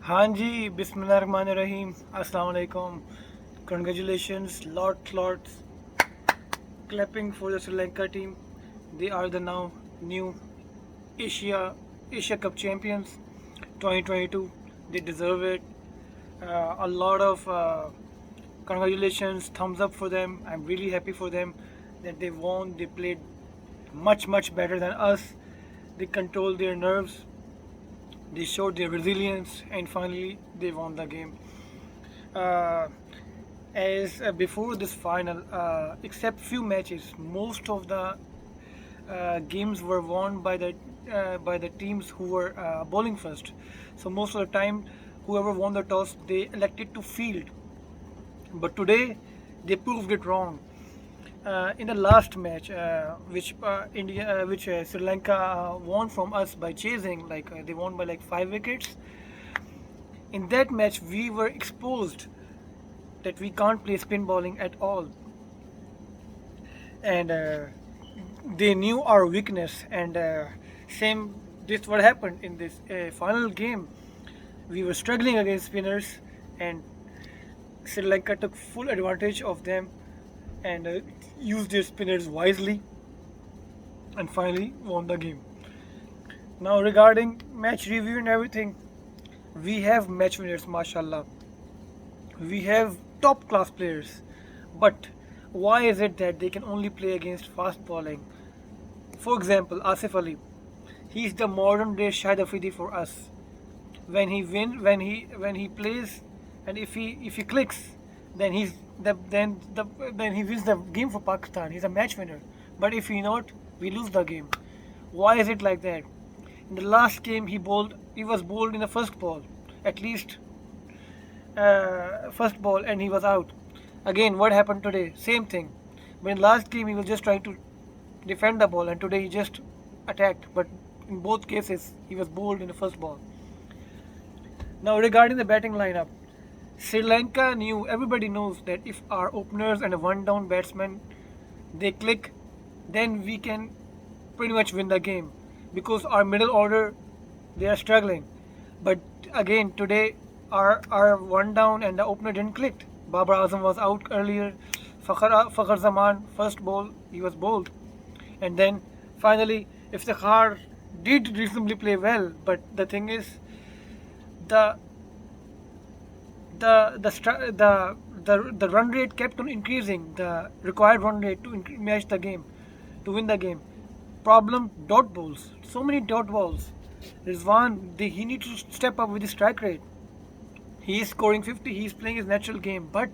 हाँ जी, बिस्मिल्लाहिर्रहमानिर्रहीम, अस्सलाम वालेकुम. Congratulations, lots clapping for the Sri Lanka team. They are the now new Asia Asia Cup champions 2022. They deserve it. A lot of congratulations, thumbs up for them. I'm really happy for them that they won. They played much better than us. They controlled their nerves. They showed their resilience, and finally they won the game. Uh, as Before this final, except few matches, most of the games were won by the teams who were bowling first. So most of the time, whoever won the toss, they elected to field. But today, they proved it wrong. In the last match, which Sri Lanka won from us by chasing, they won by like 5 wickets. In that match, we were exposed that we can't play spin bowling at all, and they knew our weakness. And same, this what happened in this final game. We were struggling against spinners, and Sri Lanka took full advantage of them and used their spinners wisely, and finally won the game. Now regarding match review and everything, we have match winners, mashallah. We have top class players, but why is it that they can only play against fast bowling? For example, Asif Ali, he's the modern day Shahid Afridi for us. When he plays, and if he clicks, then then he wins the game for Pakistan. He's a match winner. But if he not, we lose the game. Why is it like that? In the last game, he was bowled in the first ball, at least first ball, and he was out. Again, what happened today? Same thing. But in last game, he was just trying to defend the ball, and today he just attacked. But in both cases, he was bowled in the first ball. Now, regarding the batting lineup, Sri Lanka knew, everybody knows that if our openers and a one-down batsman they click, then we can pretty much win the game, because our middle order, they are struggling. But again, today our one down and the opener didn't click. Babar Azam was out earlier. Fakhar Zaman, first ball, he was bowled. And then finally, Iftikhar did reasonably play well, but the thing is, the the run rate kept on increasing, the required run rate to match the game, to win the game. Problem, dot balls. So many dot balls. Rizwan, he needs to step up with his strike rate. He is scoring 50. He is playing his natural game, but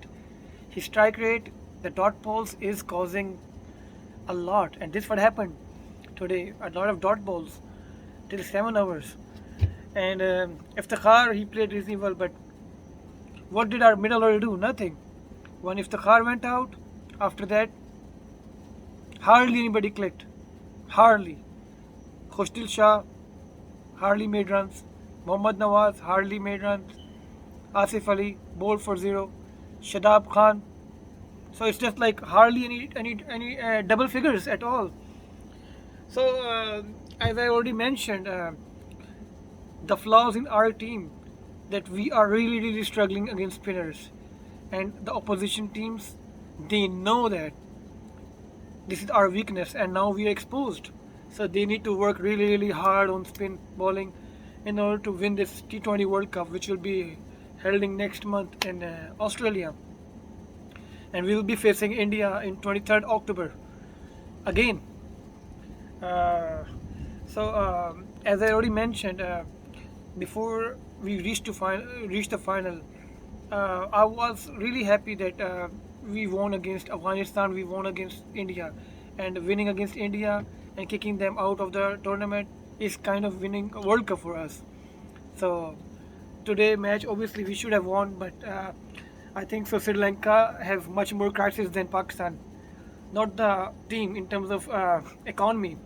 his strike rate, the dot balls, is causing a lot. And this what happened today. A lot of dot balls till 7 hours. And Iftikhar, he played reasonably well, but what did our middle order do? Nothing. When Iftikhar went out, after that, hardly anybody clicked. Hardly. Khushdil Shah hardly made runs. Mohammad Nawaz hardly made runs. Asif Ali bowled for zero. Shadab Khan. So it's just like hardly any double figures at all. So as I already mentioned, the flaws in our team, that we are really struggling against spinners, and the opposition teams, they know that this is our weakness, and now we are exposed. So they need to work really hard on spin bowling in order to win this T20 World Cup, which will be held in next month in Australia, and we will be facing India in 23rd October again. As I already mentioned, before we reached the final, I was really happy that we won against Afghanistan, we won against India, and winning against India and kicking them out of the tournament is kind of winning a World Cup for us. So today match, obviously we should have won, but I think so Sri Lanka have much more crisis than Pakistan. Not the team in terms of economy,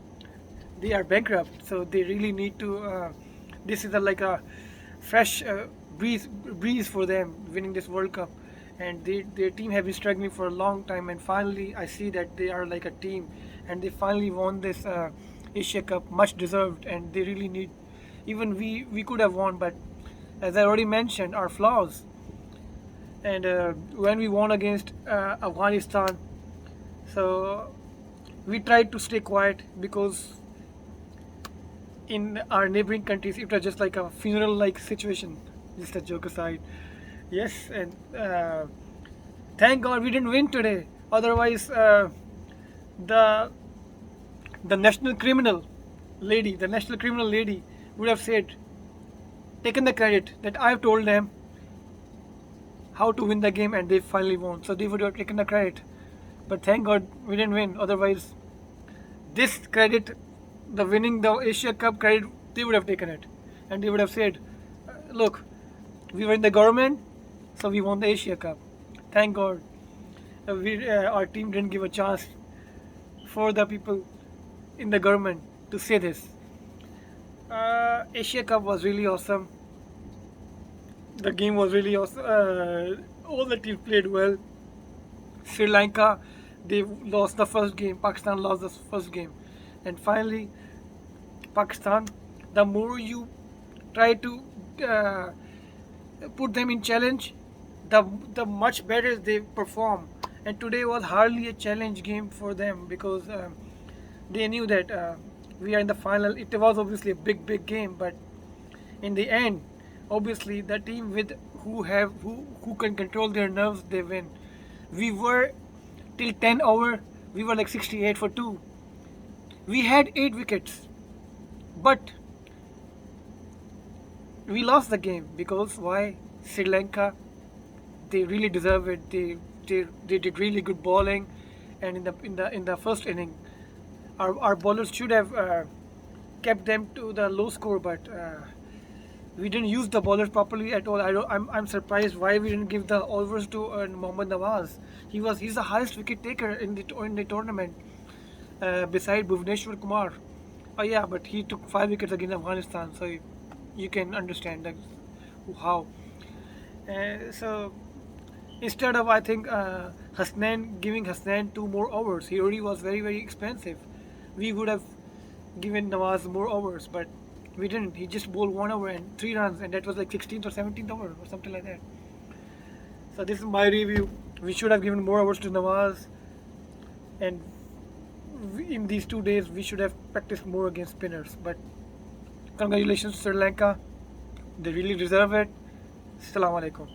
they are bankrupt, so they really need to. This is like a fresh breeze for them, winning this World Cup, and their team have been struggling for a long time, and finally I see that they are like a team, and they finally won this Asia Cup, much deserved, and they really need. Even we could have won, but as I already mentioned, our flaws. And when we won against Afghanistan, so we tried to stay quiet because in our neighboring countries it was just like a funeral like situation. Just a joke aside. Yes, and thank God we didn't win today. Otherwise, the the national criminal lady would have said, taken the credit that I've told them how to win the game and they finally won. So they would have taken the credit. But thank God we didn't win. Otherwise, this credit, the winning the Asia Cup credit, they would have taken it. And they would have said, look, we were in the government, so we won the Asia Cup. Thank God our team didn't give a chance for the people in the government to say this. Asia Cup was really awesome. The game was really awesome. All the teams played well. Sri Lanka, they lost the first game. Pakistan lost the first game. And finally, Pakistan, the more you try to put them in challenge, the much better they perform. And today was hardly a challenge game for them because they knew that we are in the final. It was obviously a big game, but in the end, obviously the team with who can control their nerves, they win. We were till 10 over, we were like 68 for 2. We had 8 wickets, but we lost the game because why? Sri Lanka, they really deserve it. They did really good bowling, and in the first inning, our bowlers should have kept them to the low score, but we didn't use the bowlers properly at all. I'm surprised why we didn't give the overs to Mohammad Nawaz. He's the highest wicket taker in the tournament, beside Bhuvneshwar Kumar. Oh yeah, but he took 5 wickets against Afghanistan, so you can understand that how. So instead of I think giving Hasnain 2 more overs, he already was very expensive. We would have given Nawaz more overs, but we didn't. He just bowled 1 over and 3 runs, and that was like 16th or 17th over or something like that. So this is my review. We should have given more overs to Nawaz, and in these 2 days we should have practiced more against spinners. But congratulations Sri Lanka, they really deserve it. Assalamu alaikum.